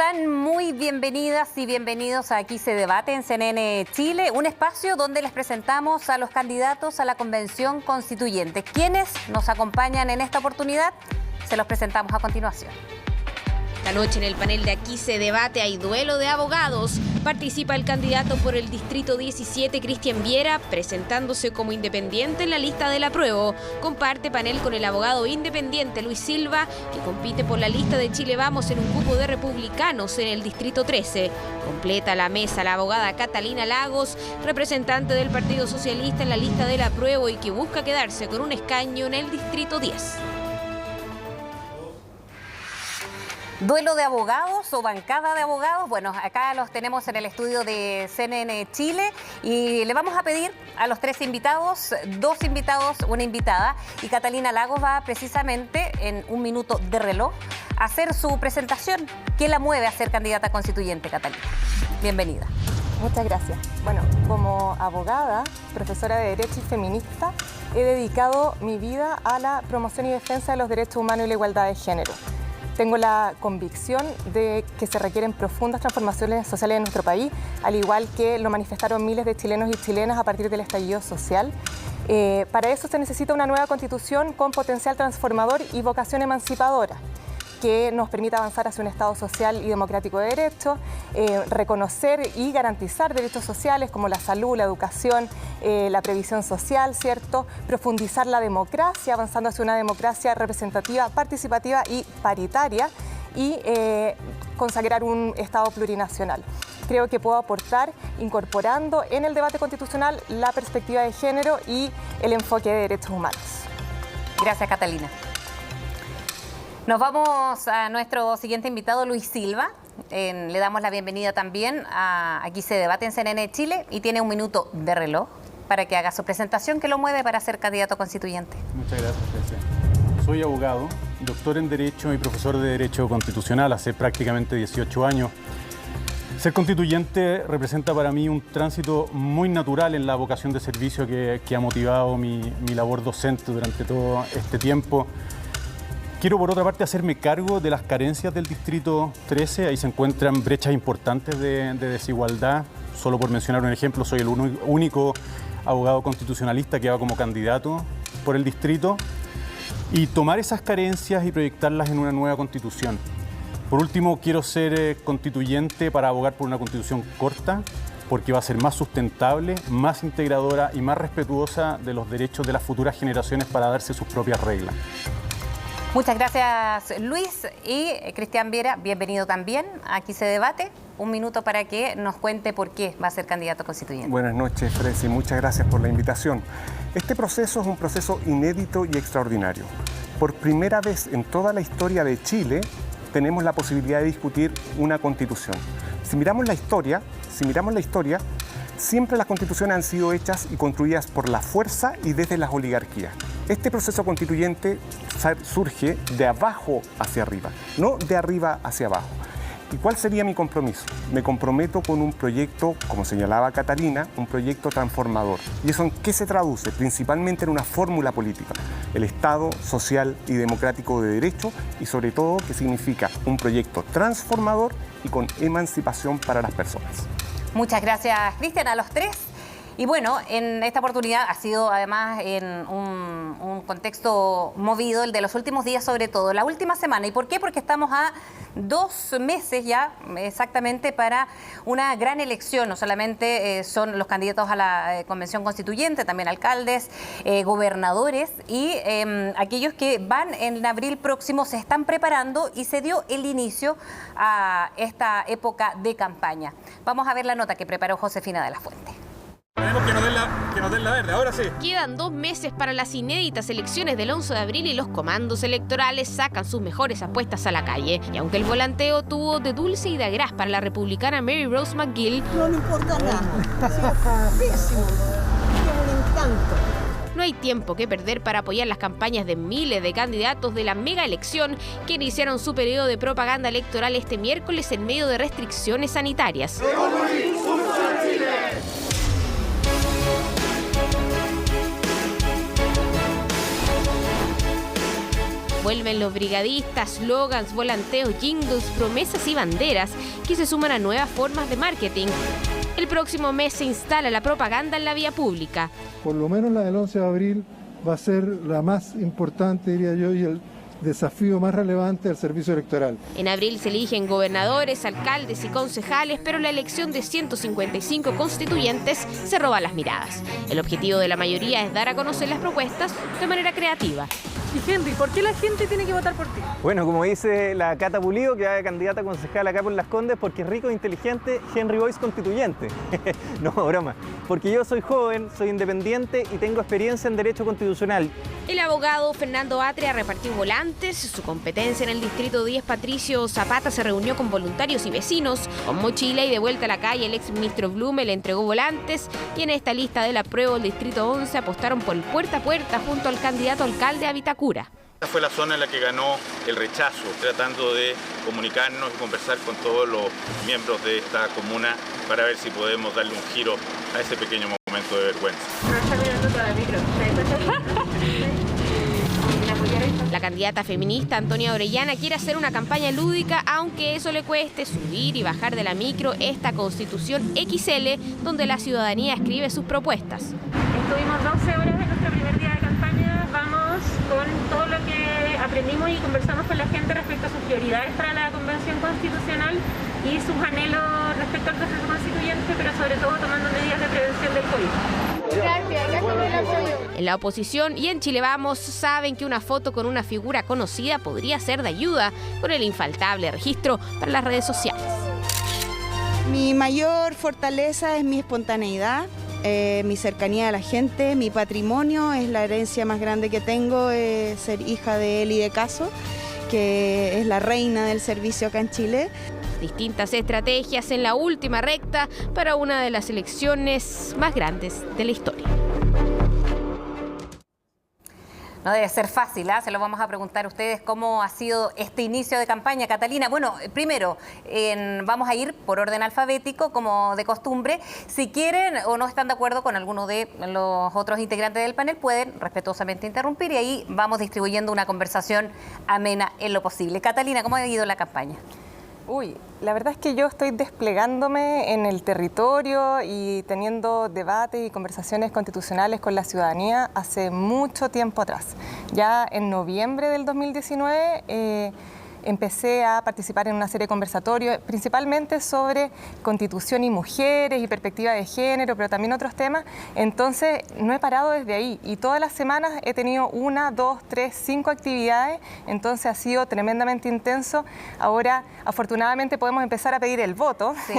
están? Muy bienvenidas y bienvenidos a Aquí se debate en CNN Chile, un espacio donde les presentamos a los candidatos a la Convención Constituyente. ¿Quiénes nos acompañan en esta oportunidad? Se los presentamos a continuación. Esta noche en el panel de Aquí se debate hay duelo de abogados. Participa el candidato por el Distrito 17, Cristian Viera, presentándose como independiente en la lista del apruebo. Comparte panel con el abogado independiente Luis Silva, que compite por la lista de Chile Vamos en un cupo de republicanos en el Distrito 13. Completa la mesa la abogada Catalina Lagos, representante del Partido Socialista en la lista del apruebo y que busca quedarse con un escaño en el Distrito 10. ¿Duelo de abogados o bancada de abogados? Bueno, acá los tenemos en el estudio de CNN Chile y le vamos a pedir a los tres invitados, dos invitados, una invitada, y Catalina Lagos va precisamente en un minuto de reloj a hacer su presentación. ¿Qué la mueve a ser candidata constituyente, Catalina? Bienvenida. Muchas gracias. Bueno, como abogada, profesora de Derecho y feminista, he dedicado mi vida a la promoción y defensa de los derechos humanos y la igualdad de género. Tengo la convicción de que se requieren profundas transformaciones sociales en nuestro país, al igual que lo manifestaron miles de chilenos y chilenas a partir del estallido social. Para eso se necesita una nueva constitución con potencial transformador y vocación emancipadora, que nos permita avanzar hacia un Estado social y democrático de derecho, reconocer y garantizar derechos sociales como la salud, la educación, la previsión social, ¿cierto? Profundizar la democracia, avanzando hacia una democracia representativa, participativa y paritaria, y consagrar un Estado plurinacional. Creo que puedo aportar incorporando en el debate constitucional la perspectiva de género y el enfoque de derechos humanos. Gracias, Catalina. Nos vamos a nuestro siguiente invitado, Luis Silva. Le damos la bienvenida también a Aquí se debate en CNN Chile y tiene un minuto de reloj para que haga su presentación que lo mueve para ser candidato constituyente. Muchas gracias, Grecia. Soy abogado, doctor en Derecho y profesor de Derecho Constitucional hace prácticamente 18 años. Ser constituyente representa para mí un tránsito muy natural en la vocación de servicio que ha motivado mi labor docente durante todo este tiempo. Quiero, por otra parte, hacerme cargo de las carencias del Distrito 13. Ahí se encuentran brechas importantes de desigualdad. Solo por mencionar un ejemplo, soy el único abogado constitucionalista que va como candidato por el distrito. Y tomar esas carencias y proyectarlas en una nueva constitución. Por último, quiero ser constituyente para abogar por una constitución corta, porque va a ser más sustentable, más integradora y más respetuosa de los derechos de las futuras generaciones para darse sus propias reglas. Muchas gracias, Luis. Y Cristian Viera, bienvenido también. Aquí se debate. Un minuto para que nos cuente por qué va a ser candidato constituyente. Buenas noches, Fresi. Muchas gracias por la invitación. Este proceso es un proceso inédito y extraordinario. Por primera vez en toda la historia de Chile, tenemos la posibilidad de discutir una constitución. Si miramos la historia, siempre las constituciones han sido hechas y construidas por la fuerza y desde las oligarquías. Este proceso constituyente surge de abajo hacia arriba, no de arriba hacia abajo. ¿Y cuál sería mi compromiso? Me comprometo con un proyecto, como señalaba Catalina, un proyecto transformador. ¿Y eso en qué se traduce? Principalmente en una fórmula política. El Estado social y democrático de derecho y sobre todo que significa un proyecto transformador y con emancipación para las personas. Muchas gracias, Cristian, a los tres. Y bueno, en esta oportunidad ha sido además en un contexto movido, el de los últimos días sobre todo, la última semana. ¿Y por qué? Porque estamos a 2 meses ya exactamente para una gran elección. No solamente son los candidatos a la Convención Constituyente, también alcaldes, gobernadores y aquellos que van en abril próximo se están preparando y se dio el inicio a esta época de campaña. Vamos a ver la nota que preparó Josefina de la Fuente. Tenemos que nos den la verde, ahora sí. Quedan 2 meses para las inéditas elecciones del 11 de abril y los comandos electorales sacan sus mejores apuestas a la calle. Y aunque el volanteo tuvo de dulce y de agraz para la republicana Mary Rose McGill, no le importa nada. Pésimo. Tiene un encanto. No hay tiempo que perder para apoyar las campañas de miles de candidatos de la mega elección que iniciaron su periodo de propaganda electoral este miércoles en medio de restricciones sanitarias. Vuelven los brigadistas, slogans, volanteos, jingles, promesas y banderas que se suman a nuevas formas de marketing. El próximo mes se instala la propaganda en la vía pública. Por lo menos la del 11 de abril va a ser la más importante, diría yo, y el desafío más relevante del servicio electoral. En abril se eligen gobernadores, alcaldes y concejales, pero la elección de 155 constituyentes se roba las miradas. El objetivo de la mayoría es dar a conocer las propuestas de manera creativa. Y Henry, ¿por qué la gente tiene que votar por ti? Bueno, como dice la Cata Pulido, que va de candidata a concejal acá por Las Condes, porque es rico e inteligente, Henry Boyce constituyente. No, broma. Porque yo soy joven, soy independiente y tengo experiencia en Derecho Constitucional. El abogado Fernando Atria repartió volantes. Su competencia en el Distrito 10, Patricio Zapata, se reunió con voluntarios y vecinos. Con mochila y de vuelta a la calle, el exministro Blume le entregó volantes. Y en esta lista del apruebo, el Distrito 11 apostaron por el puerta a puerta junto al candidato alcalde a Vitacura. Esta fue la zona en la que ganó el rechazo, tratando de comunicarnos y conversar con todos los miembros de esta comuna para ver si podemos darle un giro a ese pequeño momento de vergüenza. La candidata feminista Antonia Orellana quiere hacer una campaña lúdica, aunque eso le cueste subir y bajar de la micro esta Constitución XL, donde la ciudadanía escribe sus propuestas. Estuvimos 12 horas en nuestro primer día de campaña, vamos con todo lo que aprendimos y conversamos con la gente respecto a sus prioridades para la Convención Constitucional y sus anhelos respecto al proceso constituyente, pero sobre todo tomando medidas de prevención del COVID. En la oposición y en Chile Vamos saben que una foto con una figura conocida podría ser de ayuda con el infaltable registro para las redes sociales. Mi mayor fortaleza es mi espontaneidad, mi cercanía a la gente, mi patrimonio es la herencia más grande que tengo, es ser hija de Eli de Caso, que es la reina del servicio acá en Chile. Distintas estrategias en la última recta para una de las elecciones más grandes de la historia. No debe ser fácil, se lo vamos a preguntar a ustedes cómo ha sido este inicio de campaña. Catalina, bueno, primero vamos a ir por orden alfabético, como de costumbre. Si quieren o no están de acuerdo con alguno de los otros integrantes del panel, pueden respetuosamente interrumpir y ahí vamos distribuyendo una conversación amena en lo posible. Catalina, ¿cómo ha ido la campaña? Uy, la verdad es que yo estoy desplegándome en el territorio y teniendo debates y conversaciones constitucionales con la ciudadanía hace mucho tiempo atrás. Ya en noviembre del 2019 empecé a participar en una serie de conversatorios, principalmente sobre constitución y mujeres y perspectiva de género, pero también otros temas. Entonces, no he parado desde ahí y todas las semanas he tenido 1, 2, 3, 5 actividades, entonces ha sido tremendamente intenso. Ahora, afortunadamente, podemos empezar a pedir el voto. Sí.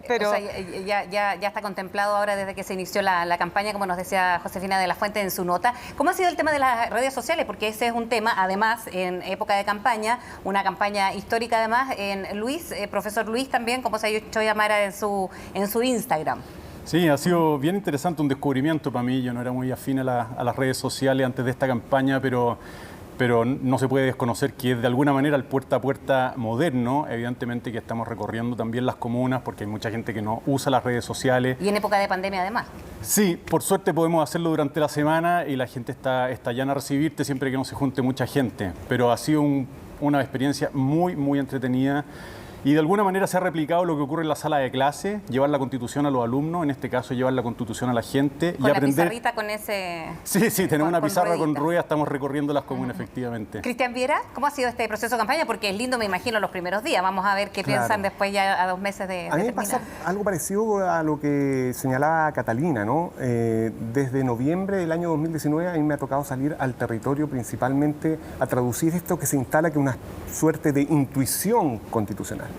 Pero... O sea, ya está contemplado ahora desde que se inició la campaña, como nos decía Josefina de la Fuente en su nota. ¿Cómo ha sido el tema de las redes sociales? Porque ese es un tema, además, en época de campaña, una campaña histórica además, en Luis, profesor Luis también, como se ha hecho llamar en su Instagram. Sí, ha sido bien interesante, un descubrimiento para mí. Yo no era muy afín a las redes sociales antes de esta campaña, pero no se puede desconocer que es de alguna manera el puerta a puerta moderno. Evidentemente que estamos recorriendo también las comunas porque hay mucha gente que no usa las redes sociales. Y en época de pandemia además. Sí, por suerte podemos hacerlo durante la semana y la gente está llana a recibirte siempre que no se junte mucha gente. Pero ha sido una experiencia muy, muy entretenida. Y de alguna manera se ha replicado lo que ocurre en la sala de clase, llevar la Constitución a los alumnos, en este caso llevar la Constitución a la gente. Con y la aprender... pizarrita con ese... Sí, tenemos una pizarra ruedita. con ruedas, estamos recorriendo las comunas efectivamente. Cristian Viera, ¿cómo ha sido este proceso de campaña? Porque es lindo, me imagino, los primeros días. Vamos a ver qué piensan después ya a 2 meses de A mí me terminar. pasa algo parecido a lo que señalaba Catalina, ¿no? Desde noviembre del año 2019 a mí me ha tocado salir al territorio principalmente a traducir esto que se instala, que es una suerte de intuición constitucional.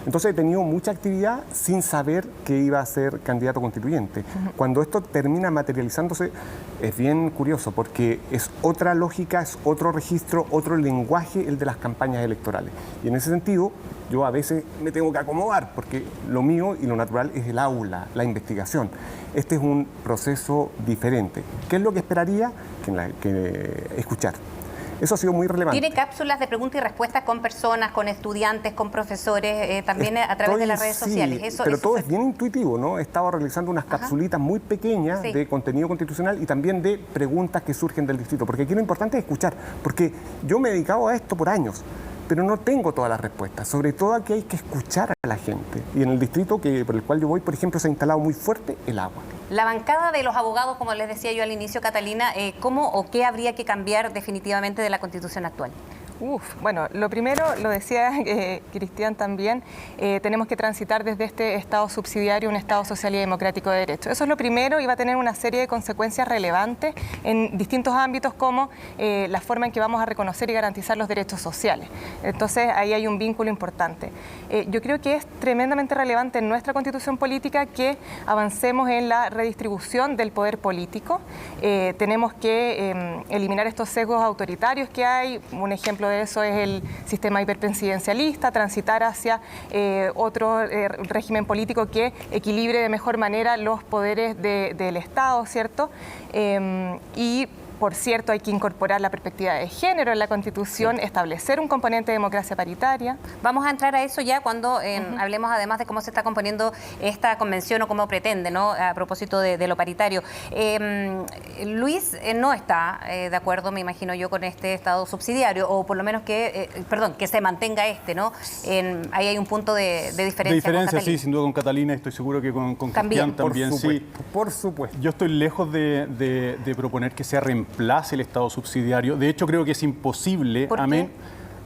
Entonces he tenido mucha actividad sin saber que iba a ser candidato constituyente. Cuando esto termina materializándose es bien curioso porque es otra lógica, es otro registro, otro lenguaje el de las campañas electorales. Y en ese sentido yo a veces me tengo que acomodar porque lo mío y lo natural es el aula, la investigación. Este es un proceso diferente. ¿Qué es lo que esperaría? Que escuchar. Eso ha sido muy relevante. ¿Tiene cápsulas de preguntas y respuestas con personas, con estudiantes, con profesores, también a través de las redes sociales? Pero todo es bien intuitivo, ¿no? He estado realizando unas capsulitas muy pequeñas de contenido constitucional y también de preguntas que surgen del distrito, porque aquí lo importante es escuchar, porque yo me he dedicado a esto por años, pero no tengo todas las respuestas. Sobre todo aquí hay que escuchar a la gente. Y en el distrito por el cual yo voy, por ejemplo, se ha instalado muy fuerte el agua. La bancada de los abogados, como les decía yo al inicio, Catalina, ¿cómo o qué habría que cambiar definitivamente de la Constitución actual? Bueno, lo primero, lo decía Cristian también, tenemos que transitar desde este Estado subsidiario a un Estado social y democrático de derecho. Eso es lo primero y va a tener una serie de consecuencias relevantes en distintos ámbitos como la forma en que vamos a reconocer y garantizar los derechos sociales. Entonces, ahí hay un vínculo importante. Yo creo que es tremendamente relevante en nuestra Constitución política que avancemos en la redistribución del poder político. Tenemos que eliminar estos sesgos autoritarios que hay. Un ejemplo de eso es el sistema hiperpresidencialista, transitar hacia otro régimen político que equilibre de mejor manera los poderes del Estado, ¿cierto? Y por cierto, hay que incorporar la perspectiva de género en la Constitución, establecer un componente de democracia paritaria. Vamos a entrar a eso ya cuando hablemos además de cómo se está componiendo esta convención o cómo pretende, ¿no? A propósito de lo paritario. Luis no está de acuerdo, me imagino yo, con este Estado subsidiario, o por lo menos que se mantenga ¿no? Ahí hay un punto de diferencia. De diferencia, sí, sin duda con Catalina, estoy seguro que con Cristian también, sí. Por supuesto. Yo estoy lejos de proponer que sea reemplace el Estado subsidiario. De hecho, creo que es imposible,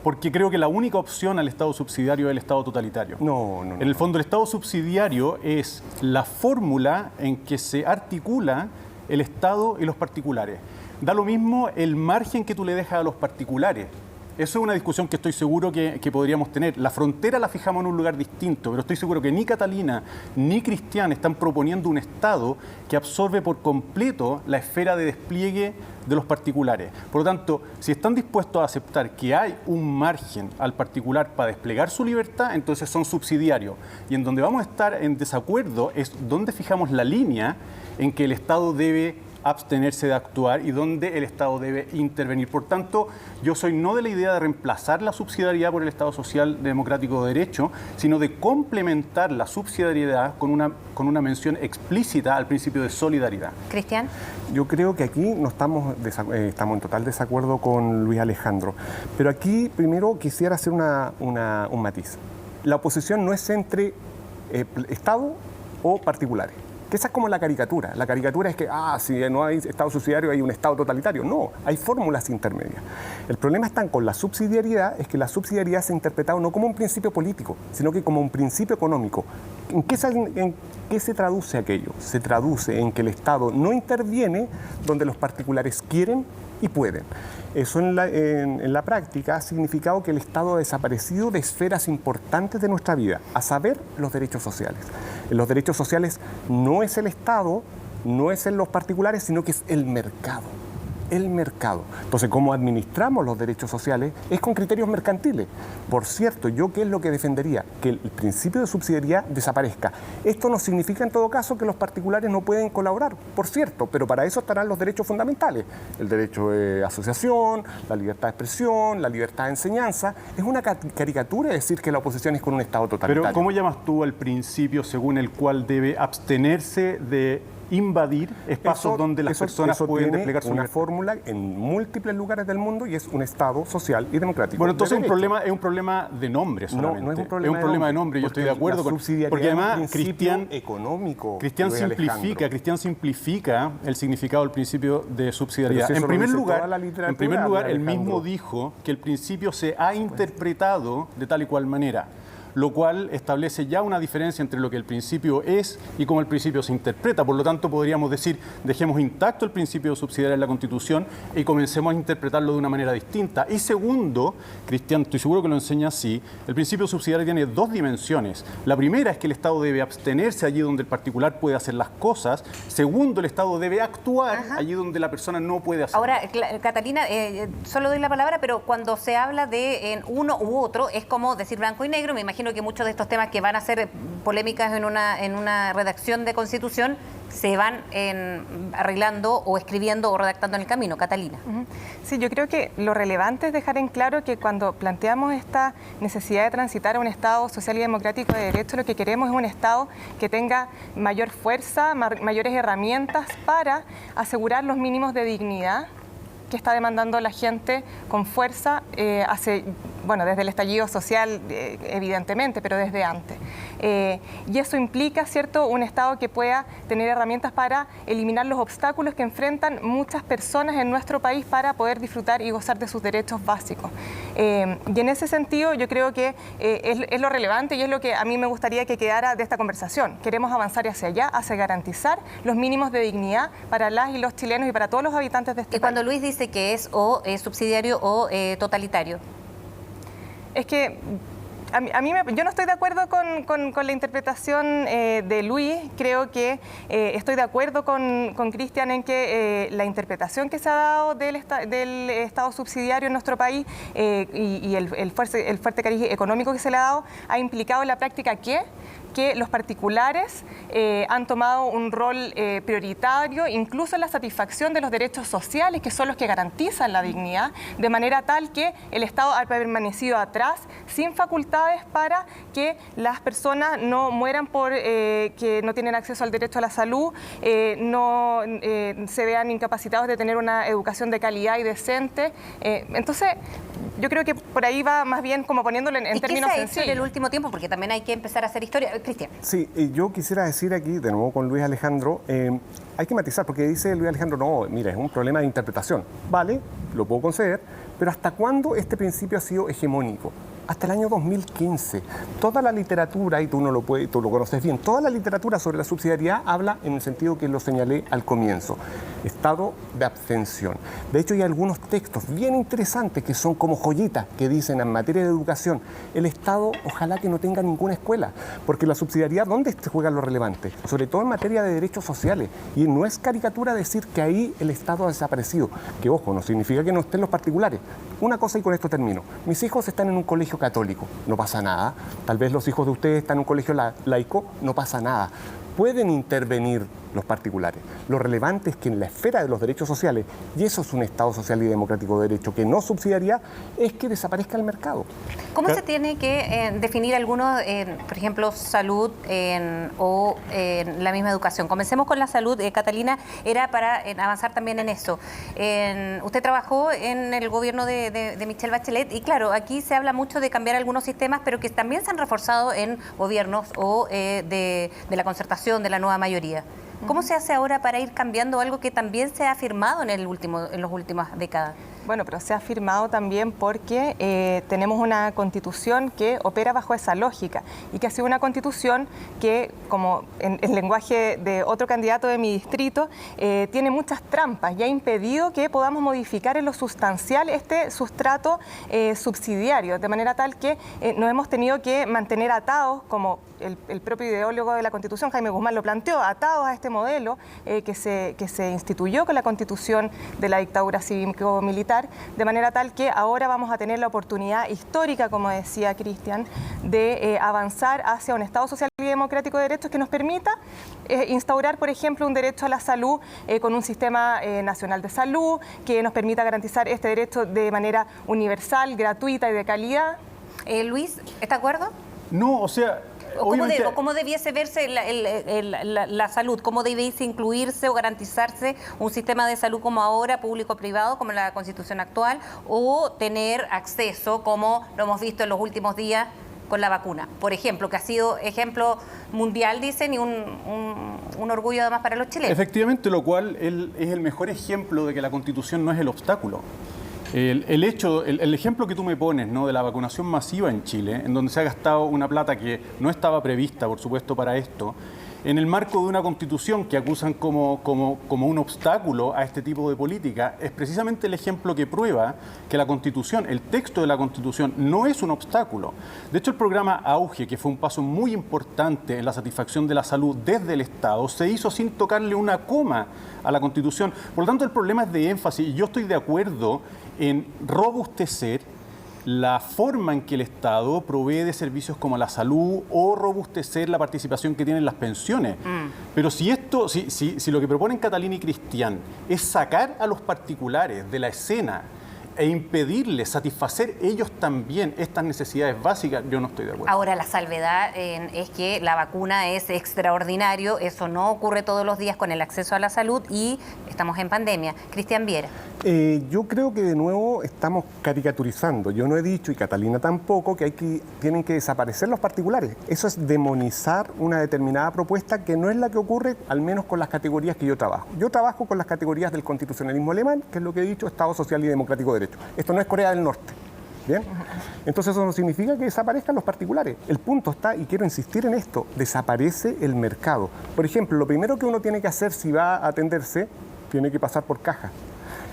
porque creo que la única opción al Estado subsidiario es el Estado totalitario. No. En el fondo, el Estado subsidiario es la fórmula en que se articula el Estado y los particulares. Da lo mismo el margen que tú le dejas a los particulares. Eso es una discusión que estoy seguro que podríamos tener. La frontera la fijamos en un lugar distinto, pero estoy seguro que ni Catalina ni Cristian están proponiendo un Estado que absorbe por completo la esfera de despliegue de los particulares. Por lo tanto, si están dispuestos a aceptar que hay un margen al particular para desplegar su libertad, entonces son subsidiarios. Y en donde vamos a estar en desacuerdo es dónde fijamos la línea en que el Estado debe abstenerse de actuar y donde el Estado debe intervenir. Por tanto, yo soy no de la idea de reemplazar la subsidiariedad por el Estado social democrático de derecho, sino de complementar la subsidiariedad con una mención explícita al principio de solidaridad. Cristian. Yo creo que aquí no estamos en total desacuerdo con Luis Alejandro, pero aquí primero quisiera hacer un matiz. La oposición no es entre Estado o particulares. Que esa es como la caricatura. La caricatura es que, si no hay Estado subsidiario, hay un Estado totalitario. No, hay fórmulas intermedias. El problema está con la subsidiariedad, es que la subsidiariedad se ha interpretado no como un principio político, sino que como un principio económico. ¿En qué se traduce aquello? Se traduce en que el Estado no interviene donde los particulares quieren y pueden. Eso en la práctica ha significado que el Estado ha desaparecido de esferas importantes de nuestra vida, a saber, los derechos sociales. Los derechos sociales no es el Estado, no es en los particulares, sino que es el mercado. El mercado. Entonces, ¿cómo administramos los derechos sociales? Es con criterios mercantiles. Por cierto, ¿yo qué es lo que defendería? Que el principio de subsidiariedad desaparezca. Esto no significa, en todo caso, que los particulares no pueden colaborar, por cierto, pero para eso estarán los derechos fundamentales. El derecho de asociación, la libertad de expresión, la libertad de enseñanza. Es una caricatura decir que la oposición es con un Estado totalitario. Pero, ¿cómo llamas tú al principio según el cual debe abstenerse de invadir espacios donde las personas pueden desplegar su una fórmula en múltiples lugares del mundo y es un Estado social y democrático? Bueno, entonces es un problema de nombre solamente. No es un problema, de nombre. Yo estoy de acuerdo con porque además Cristian simplifica el significado del principio de subsidiariedad. En primer lugar, él mismo dijo que el principio se ha interpretado de tal y cual manera, lo cual establece ya una diferencia entre lo que el principio es y cómo el principio se interpreta. Por lo tanto, podríamos decir, dejemos intacto el principio de subsidiariedad en la Constitución y comencemos a interpretarlo de una manera distinta. Y segundo, Cristian, estoy seguro que lo enseña así, el principio de subsidiariedad tiene dos dimensiones. La primera es que el Estado debe abstenerse allí donde el particular puede hacer las cosas. Segundo, el Estado debe actuar allí donde la persona no puede hacerlo. Ahora, Catalina, solo doy la palabra, pero cuando se habla de uno u otro, es como decir blanco y negro. Me imagino que muchos de estos temas que van a ser polémicas en una redacción de Constitución se van arreglando o escribiendo o redactando en el camino. Catalina. Sí, yo creo que lo relevante es dejar en claro que cuando planteamos esta necesidad de transitar a un Estado social y democrático de derecho, lo que queremos es un Estado que tenga mayor fuerza, mayores herramientas para asegurar los mínimos de dignidad que está demandando la gente con fuerza desde el estallido social, evidentemente, pero desde antes. Y eso implica, ¿cierto?, un Estado que pueda tener herramientas para eliminar los obstáculos que enfrentan muchas personas en nuestro país para poder disfrutar y gozar de sus derechos básicos. Y en ese sentido yo creo que es lo relevante y es lo que a mí me gustaría que quedara de esta conversación. Queremos avanzar hacia allá, hacia garantizar los mínimos de dignidad para las y los chilenos y para todos los habitantes de este país. Y cuando Luis dice que es o subsidiario o totalitario. Es que yo no estoy de acuerdo con la interpretación de Luis. Creo que estoy de acuerdo con Cristian en que la interpretación que se ha dado del Estado subsidiario en nuestro país y el fuerte cariz económico que se le ha dado ha implicado en la práctica que los particulares han tomado un rol prioritario, incluso en la satisfacción de los derechos sociales, que son los que garantizan la dignidad, de manera tal que el Estado ha permanecido atrás, sin facultades para que las personas no mueran por que no tienen acceso al derecho a la salud, no se vean incapacitados de tener una educación de calidad y decente. Entonces, yo creo que por ahí va más bien como poniéndolo en términos sencillos. ¿Y qué se ha hecho en el último tiempo? Porque también hay que empezar a hacer historia. Cristian. Sí, yo quisiera decir aquí, de nuevo con Luis Alejandro, hay que matizar, porque dice Luis Alejandro, no, mira, es un problema de interpretación. Vale, lo puedo conceder, pero ¿hasta cuándo este principio ha sido hegemónico? Hasta el año 2015. Toda la literatura, y tú lo conoces bien, toda la literatura sobre la subsidiariedad habla en el sentido que lo señalé al comienzo, estado de abstención. De hecho, hay algunos textos bien interesantes que son como joyitas que dicen en materia de educación, el Estado ojalá que no tenga ninguna escuela, porque la subsidiariedad, ¿dónde se juega lo relevante? Sobre todo en materia de derechos sociales. Y no es caricatura decir que ahí el Estado ha desaparecido, que ojo, no significa que no estén los particulares. Una cosa y con esto termino. Mis hijos están en un colegio católico, no pasa nada. Tal vez los hijos de ustedes están en un colegio laico, no pasa nada. Pueden intervenir los particulares. Lo relevante es que en la esfera de los derechos sociales, y eso es un Estado social y democrático de derecho, que no subsidiaría, es que desaparezca el mercado. ¿Cómo se tiene que definir algunos, por ejemplo, salud o la misma educación? Comencemos con la salud, Catalina, era para avanzar también en eso. Usted trabajó en el gobierno de Michelle Bachelet y claro, aquí se habla mucho de cambiar algunos sistemas, pero que también se han reforzado en gobiernos o de la concertación, de la nueva mayoría. ¿Cómo se hace ahora para ir cambiando algo que también se ha firmado en las últimas décadas? Bueno, pero se ha firmado también porque tenemos una constitución que opera bajo esa lógica y que ha sido una constitución que, como en el lenguaje de otro candidato de mi distrito, tiene muchas trampas y ha impedido que podamos modificar en lo sustancial este sustrato subsidiario, de manera tal que nos hemos tenido que mantener atados, como el propio ideólogo de la Constitución, Jaime Guzmán, lo planteó, atados a este modelo que se instituyó con la Constitución de la dictadura cívico-militar, de manera tal que ahora vamos a tener la oportunidad histórica, como decía Cristian, de avanzar hacia un Estado social y democrático de derechos que nos permita instaurar, por ejemplo, un derecho a la salud con un sistema nacional de salud, que nos permita garantizar este derecho de manera universal, gratuita y de calidad. Luis, ¿está de acuerdo? No, o sea... ¿Cómo debiese verse la salud? ¿Cómo debiese incluirse o garantizarse un sistema de salud como ahora, público-privado, como la Constitución actual, o tener acceso, como lo hemos visto en los últimos días con la vacuna? Por ejemplo, que ha sido ejemplo mundial, dicen, y un orgullo además para los chilenos. Efectivamente, lo cual es el mejor ejemplo de que la Constitución no es el obstáculo. El ejemplo que tú me pones, ¿no?, de la vacunación masiva en Chile, en donde se ha gastado una plata que no estaba prevista, por supuesto, para esto, en el marco de una Constitución que acusan como un obstáculo a este tipo de política, es precisamente el ejemplo que prueba que la Constitución, el texto de la Constitución, no es un obstáculo. De hecho, el programa Auge, que fue un paso muy importante en la satisfacción de la salud desde el Estado, se hizo sin tocarle una coma a la Constitución. Por lo tanto, el problema es de énfasis, y yo estoy de acuerdo en robustecer la forma en que el Estado provee de servicios como la salud o robustecer la participación que tienen las pensiones. Pero si lo que proponen Catalina y Cristian es sacar a los particulares de la escena e impedirles satisfacer ellos también estas necesidades básicas, yo no estoy de acuerdo. Ahora, la salvedad es que la vacuna es extraordinario, eso no ocurre todos los días con el acceso a la salud y estamos en pandemia. Cristian Viera. Yo creo que de nuevo estamos caricaturizando. Yo no he dicho, y Catalina tampoco, que tienen que desaparecer los particulares. Eso es demonizar una determinada propuesta que no es la que ocurre, al menos con las categorías que yo trabajo. Yo trabajo con las categorías del constitucionalismo alemán, que es lo que he dicho, Estado Social y Democrático de Derecho. Esto no es Corea del Norte. ¿Bien? Entonces eso no significa que desaparezcan los particulares. El punto está, y quiero insistir en esto, desaparece el mercado. Por ejemplo, lo primero que uno tiene que hacer si va a atenderse, tiene que pasar por caja.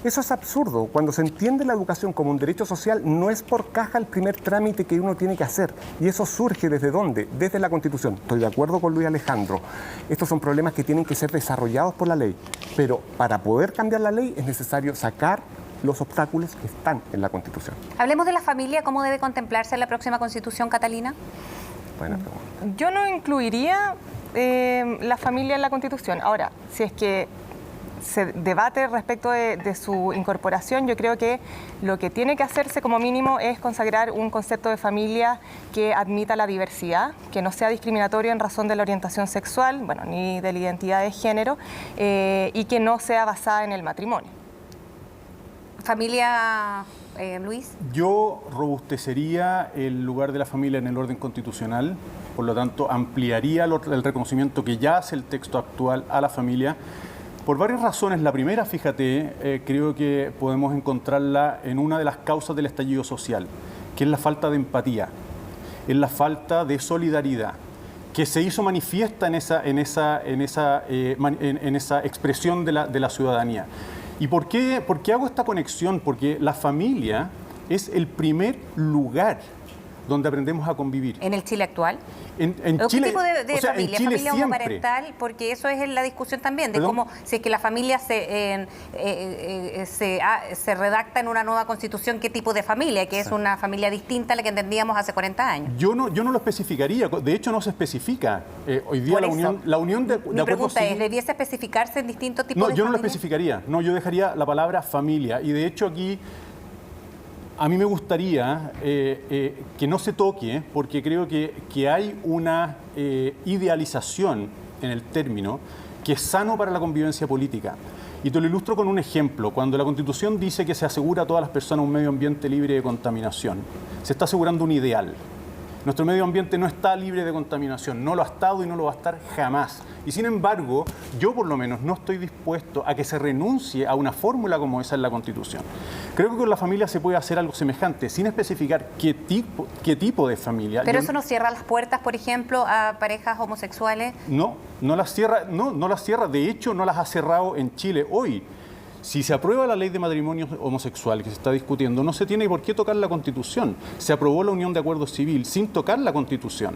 Eso es absurdo. Cuando se entiende la educación como un derecho social, no es por caja el primer trámite que uno tiene que hacer. Y eso surge ¿desde dónde? Desde la Constitución. Estoy de acuerdo con Luis Alejandro. Estos son problemas que tienen que ser desarrollados por la ley. Pero para poder cambiar la ley es necesario sacar los obstáculos que están en la Constitución. Hablemos de la familia, ¿cómo debe contemplarse en la próxima Constitución, Catalina? Buena pregunta. Yo no incluiría la familia en la Constitución. Ahora, si es que se debate respecto de su incorporación, yo creo que lo que tiene que hacerse como mínimo es consagrar un concepto de familia que admita la diversidad, que no sea discriminatorio en razón de la orientación sexual, bueno, ni de la identidad de género, y que no sea basada en el matrimonio. Familia, Luis. Yo robustecería el lugar de la familia en el orden constitucional, por lo tanto ampliaría el reconocimiento que ya hace el texto actual a la familia, por varias razones. La primera, fíjate, creo que podemos encontrarla en una de las causas del estallido social, que es la falta de empatía, es la falta de solidaridad, que se hizo manifiesta en esa expresión de la ciudadanía. ¿Y por qué hago esta conexión? Porque la familia es el primer lugar donde aprendemos a convivir. ¿En el Chile actual? En ¿Qué Chile, tipo de o sea, familia? en Chile ¿Familia siempre. homoparental? Porque eso es la discusión también, de cómo si es que la familia se redacta en una nueva constitución, qué tipo de familia, que es una familia distinta a la que entendíamos hace 40 años. Yo no lo especificaría, de hecho no se especifica. Hoy día la unión de Mi pregunta es, ¿debiese especificarse en distintos tipos de familia? No, yo no lo especificaría, no, yo dejaría la palabra familia, y de hecho aquí a mí me gustaría que no se toque, porque creo que hay una idealización en el término que es sano para la convivencia política. Y te lo ilustro con un ejemplo. Cuando la Constitución dice que se asegura a todas las personas un medio ambiente libre de contaminación, se está asegurando un ideal. Nuestro medio ambiente no está libre de contaminación, no lo ha estado y no lo va a estar jamás. Y sin embargo, yo por lo menos no estoy dispuesto a que se renuncie a una fórmula como esa en la Constitución. Creo que con la familia se puede hacer algo semejante, sin especificar qué tipo de familia. ¿Pero eso no cierra las puertas, por ejemplo, a parejas homosexuales? No las cierra. De hecho, no las ha cerrado en Chile hoy. Si se aprueba la ley de matrimonio homosexual que se está discutiendo, no se tiene por qué tocar la Constitución. Se aprobó la unión de acuerdo civil sin tocar la Constitución.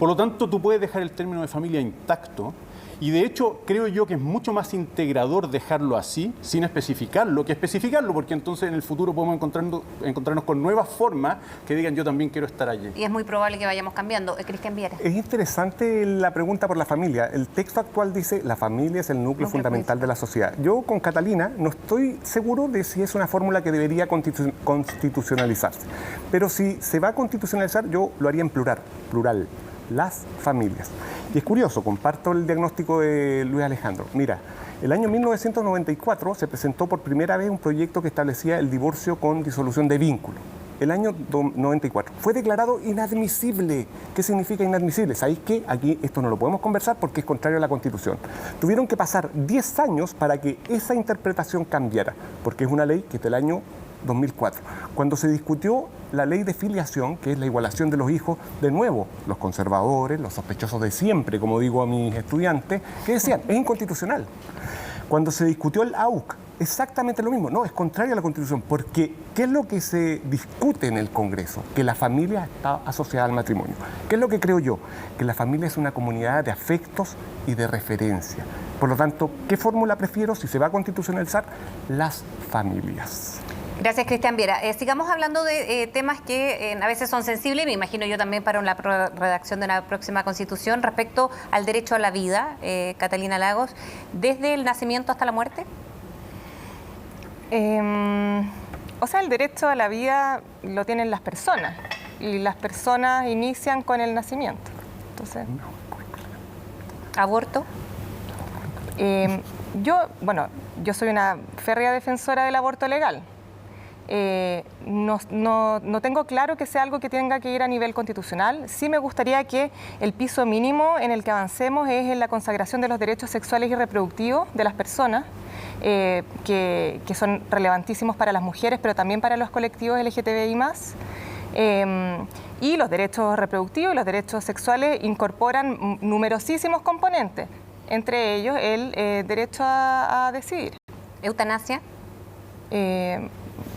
Por lo tanto, tú puedes dejar el término de familia intacto, y de hecho creo yo que es mucho más integrador dejarlo así, sin especificarlo, que especificarlo, porque entonces en el futuro podemos encontrarnos con nuevas formas que digan yo también quiero estar allí. Y es muy probable que vayamos cambiando. Cristian Viera. Es interesante la pregunta por la familia. El texto actual dice la familia es el núcleo fundamental de la sociedad. Yo con Catalina no estoy seguro de si es una fórmula que debería constitucionalizarse. Pero si se va a constitucionalizar, yo lo haría en plural, las familias. Y es curioso, comparto el diagnóstico de Luis Alejandro. Mira, el año 1994 se presentó por primera vez un proyecto que establecía el divorcio con disolución de vínculo. El año 94 fue declarado inadmisible. ¿Qué significa inadmisible? ¿Sabéis qué? Aquí esto no lo podemos conversar porque es contrario a la Constitución. Tuvieron que pasar 10 años para que esa interpretación cambiara, porque es una ley que es del año 2004. Cuando se discutió la ley de filiación, que es la igualación de los hijos, de nuevo, los conservadores, los sospechosos de siempre, como digo a mis estudiantes, que decían, es inconstitucional. Cuando se discutió el AUC, exactamente lo mismo. No, es contrario a la Constitución, porque ¿qué es lo que se discute en el Congreso? Que la familia está asociada al matrimonio. ¿Qué es lo que creo yo? Que la familia es una comunidad de afectos y de referencia. Por lo tanto, ¿qué fórmula prefiero si se va a constitucionalizar? Las familias. Gracias, Cristian Viera. Sigamos hablando de temas que a veces son sensibles, me imagino yo también para la redacción de una próxima Constitución, respecto al derecho a la vida, Catalina Lagos, desde el nacimiento hasta la muerte. O sea, el derecho a la vida lo tienen las personas y las personas inician con el nacimiento. Entonces, ¿aborto? Yo soy una férrea defensora del aborto legal. No tengo claro que sea algo que tenga que ir a nivel constitucional. Sí me gustaría que el piso mínimo en el que avancemos es en la consagración de los derechos sexuales y reproductivos de las personas, que son relevantísimos para las mujeres, pero también para los colectivos LGTBI+. Y los derechos reproductivos y los derechos sexuales incorporan numerosísimos componentes, entre ellos el derecho a decidir. ¿Eutanasia?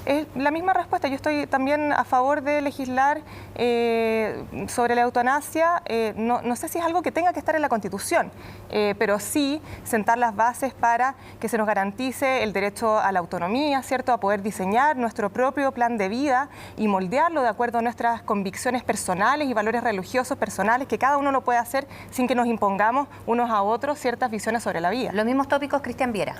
Es la misma respuesta. Yo estoy también a favor de legislar sobre la eutanasia. No sé si es algo que tenga que estar en la Constitución, pero sí sentar las bases para que se nos garantice el derecho a la autonomía, ¿cierto? A poder diseñar nuestro propio plan de vida y moldearlo de acuerdo a nuestras convicciones personales y valores religiosos personales, que cada uno lo puede hacer sin que nos impongamos unos a otros ciertas visiones sobre la vida. Los mismos tópicos, Cristian Viera.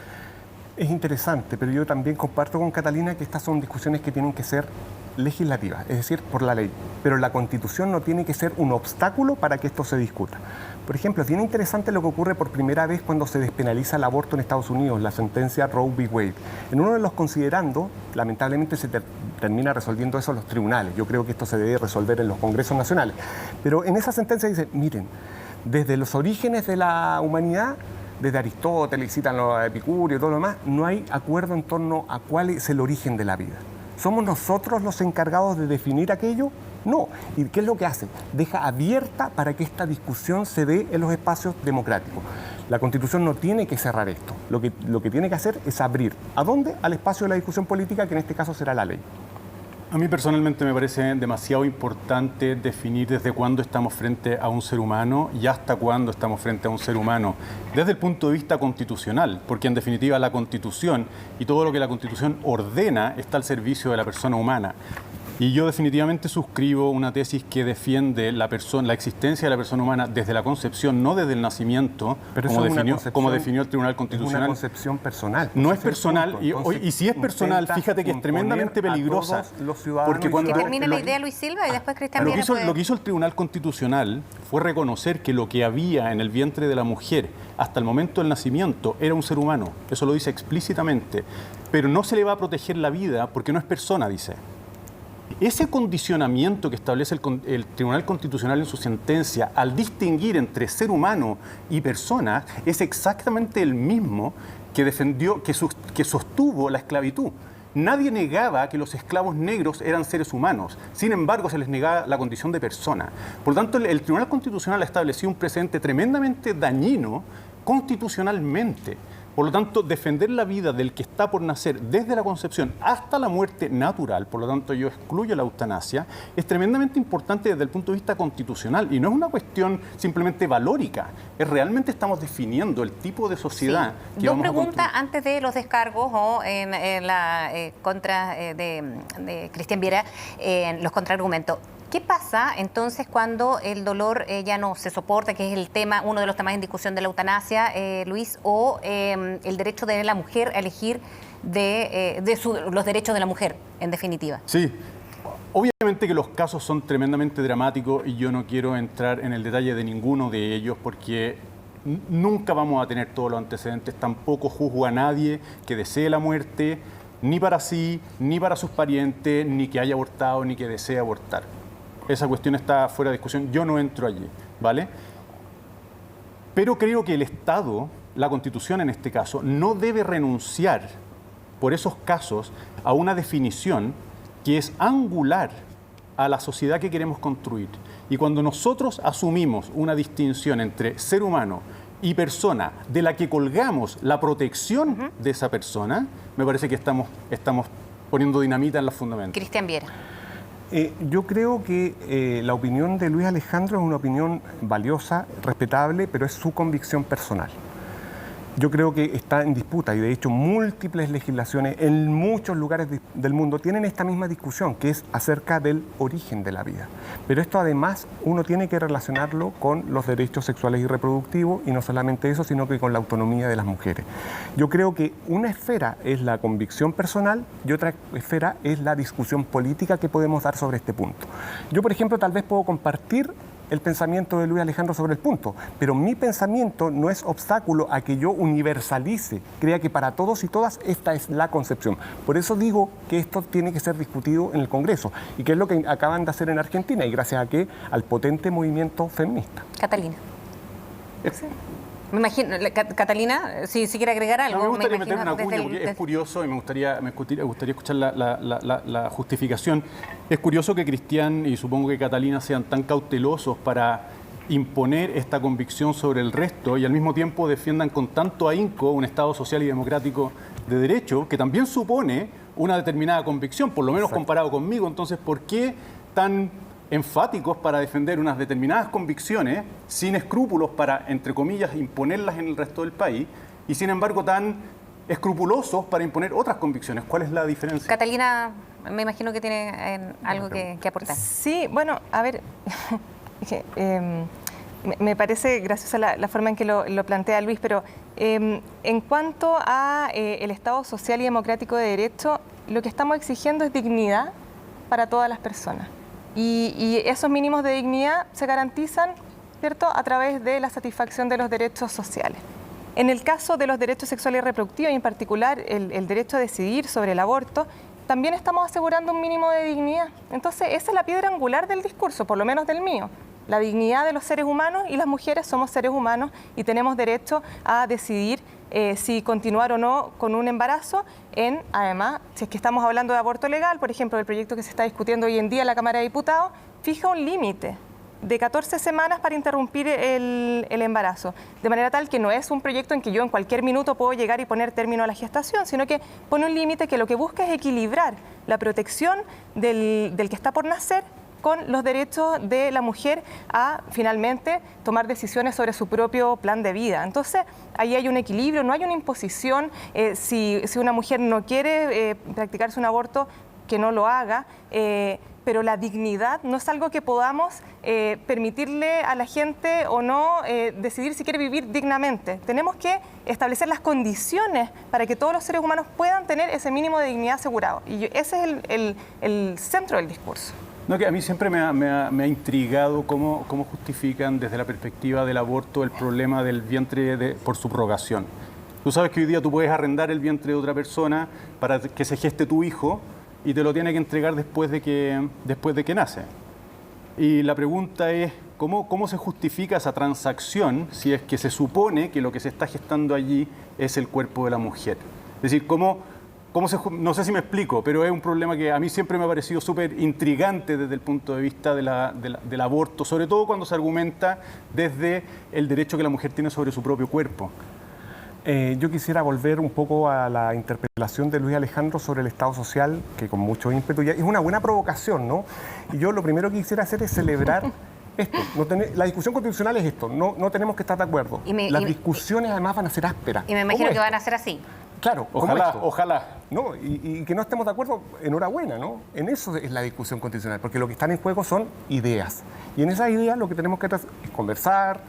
Es interesante, pero yo también comparto con Catalina que estas son discusiones que tienen que ser legislativas, es decir, por la ley. Pero la Constitución no tiene que ser un obstáculo para que esto se discuta. Por ejemplo, es bien interesante lo que ocurre por primera vez cuando se despenaliza el aborto en Estados Unidos, la sentencia Roe v. Wade. En uno de los considerandos, lamentablemente se termina resolviendo eso en los tribunales. Yo creo que esto se debe resolver en los congresos nacionales. Pero en esa sentencia dice, miren, desde los orígenes de la humanidad, desde Aristóteles, citan los Epicurio y todo lo demás, no hay acuerdo en torno a cuál es el origen de la vida. ¿Somos nosotros los encargados de definir aquello? No. ¿Y qué es lo que hace? Deja abierta para que esta discusión se dé en los espacios democráticos. La Constitución no tiene que cerrar esto. Lo que tiene que hacer es abrir. ¿A dónde? Al espacio de la discusión política, que en este caso será la ley. A mí personalmente me parece demasiado importante definir desde cuándo estamos frente a un ser humano y hasta cuándo estamos frente a un ser humano, desde el punto de vista constitucional, porque en definitiva la Constitución y todo lo que la Constitución ordena está al servicio de la persona humana. Y yo definitivamente suscribo una tesis que defiende la existencia de la persona humana desde la concepción, no desde el nacimiento, como definió el Tribunal Constitucional. Es una concepción personal. No es personal, y si es personal, fíjate que es tremendamente peligrosa. Porque cuando que termine la idea Luis Silva y después Cristian Viera. Lo que hizo el Tribunal Constitucional fue reconocer que lo que había en el vientre de la mujer hasta el momento del nacimiento era un ser humano. Eso lo dice explícitamente. Pero no se le va a proteger la vida porque no es persona, dice. Ese condicionamiento que establece el Tribunal Constitucional en su sentencia al distinguir entre ser humano y persona es exactamente el mismo que sostuvo la esclavitud. Nadie negaba que los esclavos negros eran seres humanos, sin embargo se les negaba la condición de persona. Por lo tanto, el Tribunal Constitucional ha establecido un precedente tremendamente dañino constitucionalmente. Por lo tanto, defender la vida del que está por nacer desde la concepción hasta la muerte natural, por lo tanto yo excluyo la eutanasia, es tremendamente importante desde el punto de vista constitucional y no es una cuestión simplemente valórica, es realmente estamos definiendo el tipo de sociedad que Dos vamos a construir. preguntas antes de los descargos o en la contra de Cristian Viera, los contraargumentos. ¿Qué pasa entonces cuando el dolor ya no se soporta, que es uno de los temas en discusión de la eutanasia, Luis, o el derecho de la mujer a elegir los derechos de la mujer, en definitiva? Sí. Obviamente que los casos son tremendamente dramáticos y yo no quiero entrar en el detalle de ninguno de ellos porque nunca vamos a tener todos los antecedentes. Tampoco juzgo a nadie que desee la muerte, ni para sí, ni para sus parientes, ni que haya abortado, ni que desee abortar. Esa cuestión está fuera de discusión, yo no entro allí, ¿vale? Pero creo que el Estado, la Constitución en este caso, no debe renunciar por esos casos a una definición que es angular a la sociedad que queremos construir. Y cuando nosotros asumimos una distinción entre ser humano y persona, de la que colgamos la protección de esa persona, me parece que estamos poniendo dinamita en los fundamentos. Cristian Viera. Yo creo que la opinión de Luis Alejandro es una opinión valiosa, respetable, pero es su convicción personal. Yo creo que está en disputa y de hecho múltiples legislaciones en muchos lugares del mundo tienen esta misma discusión, que es acerca del origen de la vida. Pero esto además uno tiene que relacionarlo con los derechos sexuales y reproductivos, y no solamente eso, sino que con la autonomía de las mujeres. Yo creo que una esfera es la convicción personal y otra esfera es la discusión política que podemos dar sobre este punto. Yo, por ejemplo, tal vez puedo compartir el pensamiento de Luis Alejandro sobre el punto, pero mi pensamiento no es obstáculo a que yo universalice, crea que para todos y todas esta es la concepción. Por eso digo que esto tiene que ser discutido en el Congreso, y que es lo que acaban de hacer en Argentina, y gracias a qué, al potente movimiento feminista. Catalina. Me imagino, Catalina, si quiere agregar algo. No, me gustaría meter una cuña porque es curioso y me gustaría escuchar la justificación. Es curioso que Cristian y supongo que Catalina sean tan cautelosos para imponer esta convicción sobre el resto y al mismo tiempo defiendan con tanto ahínco un Estado social y democrático de derecho que también supone una determinada convicción, por lo menos comparado conmigo. Entonces, ¿por qué tan enfáticos para defender unas determinadas convicciones, sin escrúpulos para, entre comillas, imponerlas en el resto del país, y sin embargo tan escrupulosos para imponer otras convicciones? ¿Cuál es la diferencia? Catalina, me imagino que tiene algo que aportar. Sí, bueno, a ver, me parece graciosa la forma en que lo plantea Luis, pero en cuanto a el Estado social y democrático de derecho, lo que estamos exigiendo es dignidad para todas las personas. Y esos mínimos de dignidad se garantizan, ¿cierto?, a través de la satisfacción de los derechos sociales. En el caso de los derechos sexuales y reproductivos, y en particular el derecho a decidir sobre el aborto, también estamos asegurando un mínimo de dignidad. Entonces, esa es la piedra angular del discurso, por lo menos del mío. La dignidad de los seres humanos, y las mujeres somos seres humanos y tenemos derecho a decidir si continuar o no con un embarazo. Además, si es que estamos hablando de aborto legal, por ejemplo, el proyecto que se está discutiendo hoy en día en la Cámara de Diputados, fija un límite de 14 semanas para interrumpir el embarazo, de manera tal que no es un proyecto en que yo en cualquier minuto puedo llegar y poner término a la gestación, sino que pone un límite que lo que busca es equilibrar la protección del que está por nacer con los derechos de la mujer a finalmente tomar decisiones sobre su propio plan de vida. Entonces, ahí hay un equilibrio, no hay una imposición. Si una mujer no quiere practicarse un aborto, que no lo haga, pero la dignidad no es algo que podamos permitirle a la gente o no decidir si quiere vivir dignamente. Tenemos que establecer las condiciones para que todos los seres humanos puedan tener ese mínimo de dignidad asegurado. Y ese es el centro del discurso. No, que a mí siempre me ha intrigado cómo justifican desde la perspectiva del aborto el problema del vientre por subrogación. Tú sabes que hoy día tú puedes arrendar el vientre de otra persona para que se geste tu hijo y te lo tiene que entregar después de que nace. Y la pregunta es, ¿cómo se justifica esa transacción si es que se supone que lo que se está gestando allí es el cuerpo de la mujer? Es decir, no sé si me explico, pero es un problema que a mí siempre me ha parecido súper intrigante desde el punto de vista del aborto, sobre todo cuando se argumenta desde el derecho que la mujer tiene sobre su propio cuerpo. Yo quisiera volver un poco a la interpelación de Luis Alejandro sobre el Estado social, que con mucho ímpetu ya es una buena provocación, ¿no? Y yo lo primero que quisiera hacer es celebrar esto. La discusión constitucional es esto, no tenemos que estar de acuerdo. Las discusiones además van a ser ásperas. Y me imagino que van a ser así. Claro, ojalá. No, y que no estemos de acuerdo, enhorabuena, ¿no? En eso es la discusión constitucional, porque lo que están en juego son ideas. Y en esas ideas lo que tenemos que hacer es conversar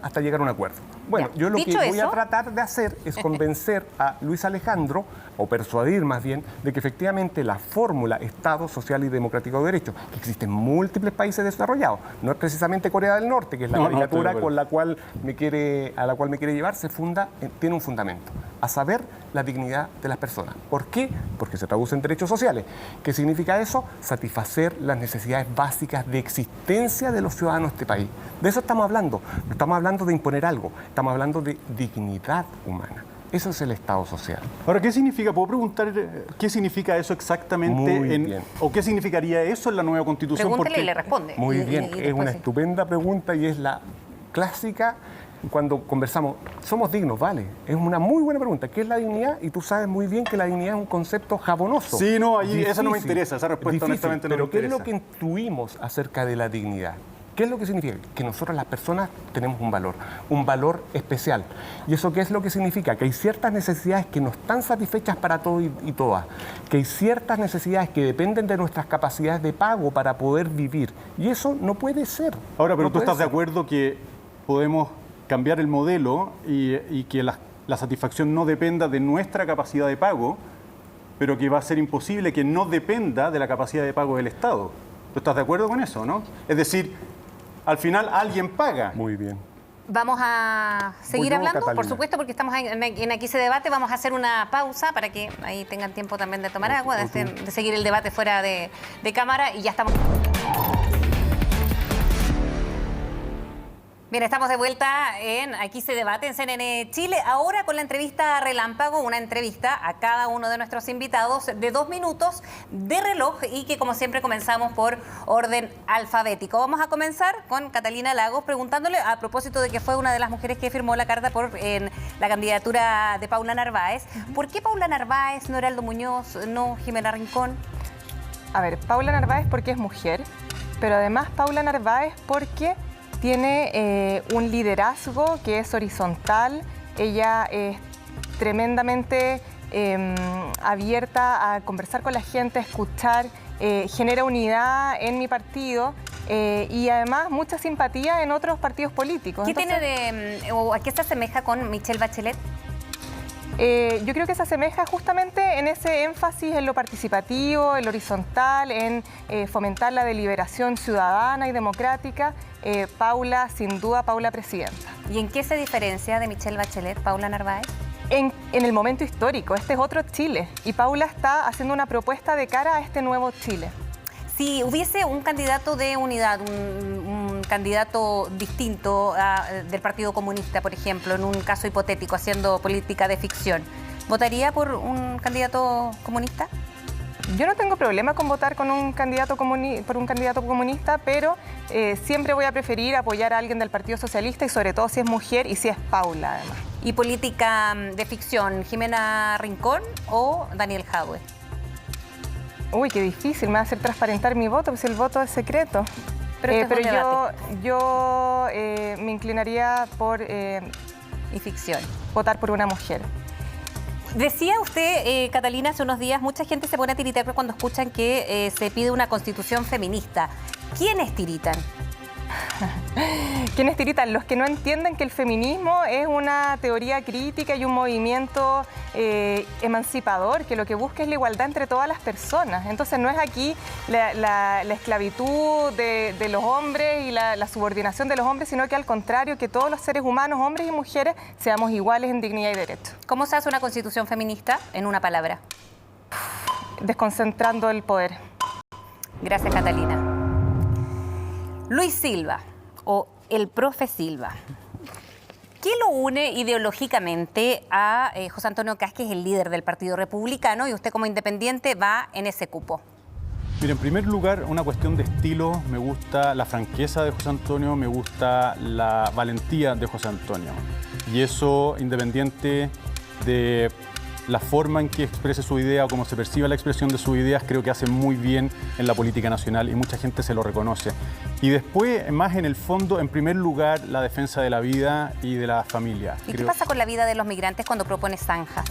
hasta llegar a un acuerdo. Bueno, yo lo que voy a tratar de hacer es convencer a Luis Alejandro, o persuadir más bien, de que efectivamente la fórmula Estado social y democrático de derecho, que existe en múltiples países desarrollados, no es precisamente Corea del Norte, que es la caricatura con la cual a la cual me quiere llevar, tiene un fundamento, a saber, la dignidad de las personas. ¿Por qué? Porque se traduce en derechos sociales. ¿Qué significa eso? Satisfacer las necesidades básicas de existencia de los ciudadanos de este país. De eso estamos hablando. No estamos hablando de imponer algo, estamos hablando de dignidad humana. Eso es el Estado social. Ahora, ¿qué significa? ¿Puedo preguntar qué significa eso exactamente? Muy bien. ¿O qué significaría eso en la nueva Constitución? Pregúntele y le responde. Muy bien, es una estupenda pregunta y es la clásica. Cuando conversamos, somos dignos, vale. Es una muy buena pregunta. ¿Qué es la dignidad? Y tú sabes muy bien que la dignidad es un concepto jabonoso. Sí, no, eso no me interesa, esa respuesta honestamente no me interesa. Pero ¿qué es lo que intuimos acerca de la dignidad? ¿Qué es lo que significa? Que nosotros las personas tenemos un valor especial. ¿Y eso qué es lo que significa? Que hay ciertas necesidades que no están satisfechas para todos y todas, que hay ciertas necesidades que dependen de nuestras capacidades de pago para poder vivir. Y eso no puede ser. Ahora, pero no tú estás de ser. acuerdo que podemos cambiar el modelo y que la satisfacción no dependa de nuestra capacidad de pago, pero que va a ser imposible que no dependa de la capacidad de pago del Estado. ¿Tú estás de acuerdo con eso, no? Es decir, al final alguien paga. Muy bien. Vamos a seguir Voy yo, hablando, Catalina. por supuesto, porque estamos en Aquí se debate. Vamos a hacer una pausa para que ahí tengan tiempo también de tomar agua, de seguir el debate fuera de cámara y ya estamos. Bien, estamos de vuelta en Aquí se debate en CNN Chile, ahora con la entrevista relámpago, una entrevista a cada uno de nuestros invitados de 2 minutos de reloj y que como siempre comenzamos por orden alfabético. Vamos a comenzar con Catalina Lagos preguntándole a propósito de que fue una de las mujeres que firmó la carta en la candidatura de Paula Narváez. ¿Por qué Paula Narváez, no Heraldo Muñoz, no Jimena Rincón? A ver, Paula Narváez porque es mujer, pero además Paula Narváez porque tiene un liderazgo que es horizontal. Ella es tremendamente abierta a conversar con la gente, a escuchar, genera unidad en mi partido y además mucha simpatía en otros partidos políticos. ¿Qué tiene o a qué se asemeja con Michelle Bachelet? Yo creo que se asemeja justamente en ese énfasis en lo participativo, en lo horizontal, en fomentar la deliberación ciudadana y democrática. Paula, sin duda, Paula presidenta. ¿Y en qué se diferencia de Michelle Bachelet, Paula Narváez? En el momento histórico, este es otro Chile y Paula está haciendo una propuesta de cara a este nuevo Chile. Si hubiese un candidato de unidad, un candidato distinto del Partido Comunista, por ejemplo, en un caso hipotético, haciendo política de ficción, ¿votaría por un candidato comunista? Yo no tengo problema con votar con un candidato por un candidato comunista, pero siempre voy a preferir apoyar a alguien del Partido Socialista y sobre todo si es mujer y si es Paula, además. ¿Y política de ficción, Jimena Rincón o Daniel Jadwe? Uy, qué difícil, me va a hacer transparentar mi voto, pues el voto es secreto. Pero yo me inclinaría por y ficción. Votar por una mujer. Decía usted, Catalina, hace unos días, mucha gente se pone a tiritar cuando escuchan que se pide una constitución feminista. ¿Quiénes tiritan? ¿Quiénes tiritan? Los que no entienden que el feminismo es una teoría crítica y un movimiento emancipador, que lo que busca es la igualdad entre todas las personas. Entonces no es aquí la esclavitud de los hombres y la subordinación de los hombres, sino que al contrario, que todos los seres humanos, hombres y mujeres, seamos iguales en dignidad y derecho. ¿Cómo se hace una constitución feminista? En una palabra. Desconcentrando el poder. Gracias, Catalina. Luis Silva, o el profe Silva. ¿Qué lo une ideológicamente a José Antonio Kast, que es el líder del Partido Republicano, y usted como independiente va en ese cupo? Mira, en primer lugar, una cuestión de estilo. Me gusta la franqueza de José Antonio, me gusta la valentía de José Antonio. Y eso, independiente de la forma en que exprese su idea o cómo se perciba la expresión de sus ideas, creo que hace muy bien en la política nacional y mucha gente se lo reconoce. Y después, más en el fondo, en primer lugar, la defensa de la vida y de la familia. ¿Y qué pasa con la vida de los migrantes cuando propone zanja?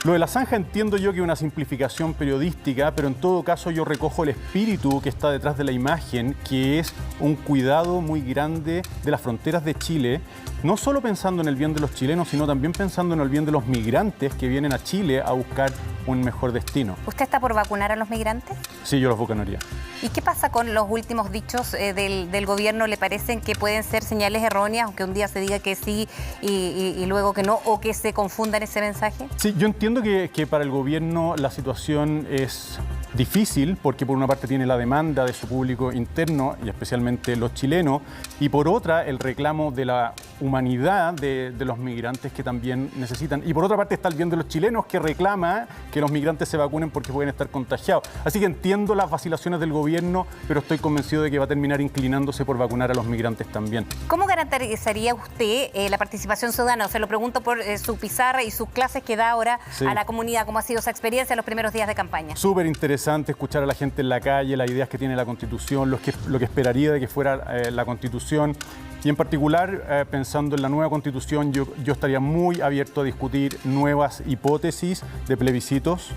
Lo de la zanja entiendo yo que es una simplificación periodística, pero en todo caso yo recojo el espíritu que está detrás de la imagen, que es un cuidado muy grande de las fronteras de Chile, no solo pensando en el bien de los chilenos, sino también pensando en el bien de los migrantes que vienen a Chile a buscar un mejor destino. ¿Usted está por vacunar a los migrantes? Sí, yo los vacunaría. ¿Y qué pasa con los últimos dichos del gobierno? ¿Le parecen que pueden ser señales erróneas, aunque un día se diga que sí y luego que no, o que se confunda en ese mensaje? Sí, yo entiendo que para el gobierno la situación es difícil, porque por una parte tiene la demanda de su público interno, y especialmente los chilenos, y por otra el reclamo de la humanidad de los migrantes que también necesitan. Y por otra parte está el bien de los chilenos, que reclama que los migrantes se vacunen porque pueden estar contagiados. Así que entiendo las vacilaciones del gobierno, pero estoy convencido de que va a terminar inclinándose por vacunar a los migrantes también. ¿Cómo garantizaría usted la participación ciudadana? Se lo pregunto por su pizarra y sus clases que da ahora a la comunidad. ¿Cómo ha sido esa experiencia en los primeros días de campaña? Súper interesante. interesante escuchar a la gente en la calle, las ideas que tiene la Constitución, lo que esperaría de que fuera la Constitución. Y en particular, pensando en la nueva Constitución, yo estaría muy abierto a discutir nuevas hipótesis de plebiscitos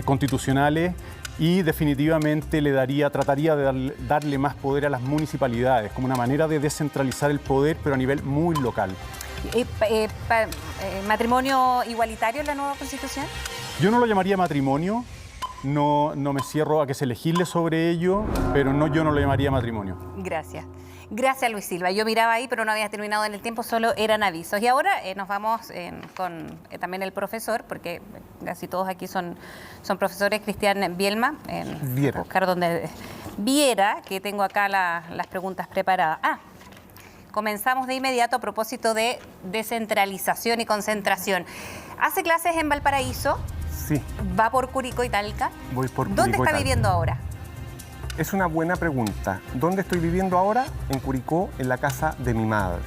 constitucionales y definitivamente trataría de darle más poder a las municipalidades, como una manera de descentralizar el poder, pero a nivel muy local. ¿Matrimonio igualitario en la nueva Constitución? Yo no lo llamaría matrimonio, no me cierro a que se legisle sobre ello, pero yo no lo llamaría matrimonio. Gracias. Gracias, Luis Silva. Yo miraba ahí, pero no había terminado en el tiempo, solo eran avisos. Y ahora nos vamos con también el profesor, porque casi todos aquí son profesores, Cristian Bielma. Viera. Buscar donde Viera, que tengo acá las preguntas preparadas. Comenzamos de inmediato a propósito de descentralización y concentración. ¿Hace clases en Valparaíso? Sí. ¿Va por Curicó y Talca? Voy por Curicó ¿Dónde y está Talca. viviendo ahora? Es una buena pregunta. ¿Dónde estoy viviendo ahora? En Curicó, en la casa de mi madre.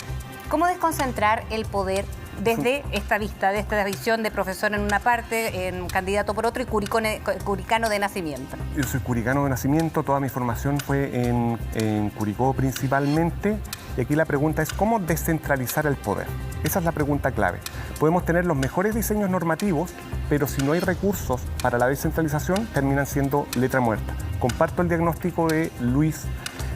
¿Cómo desconcentrar el poder desde esta vista, de esta visión de profesor en una parte, en candidato por otro y curicano de nacimiento? Yo soy curicano de nacimiento, toda mi formación fue en Curicó principalmente. Y aquí la pregunta es, ¿cómo descentralizar el poder? Esa es la pregunta clave. Podemos tener los mejores diseños normativos, pero si no hay recursos para la descentralización, terminan siendo letra muerta. Comparto el diagnóstico de Luis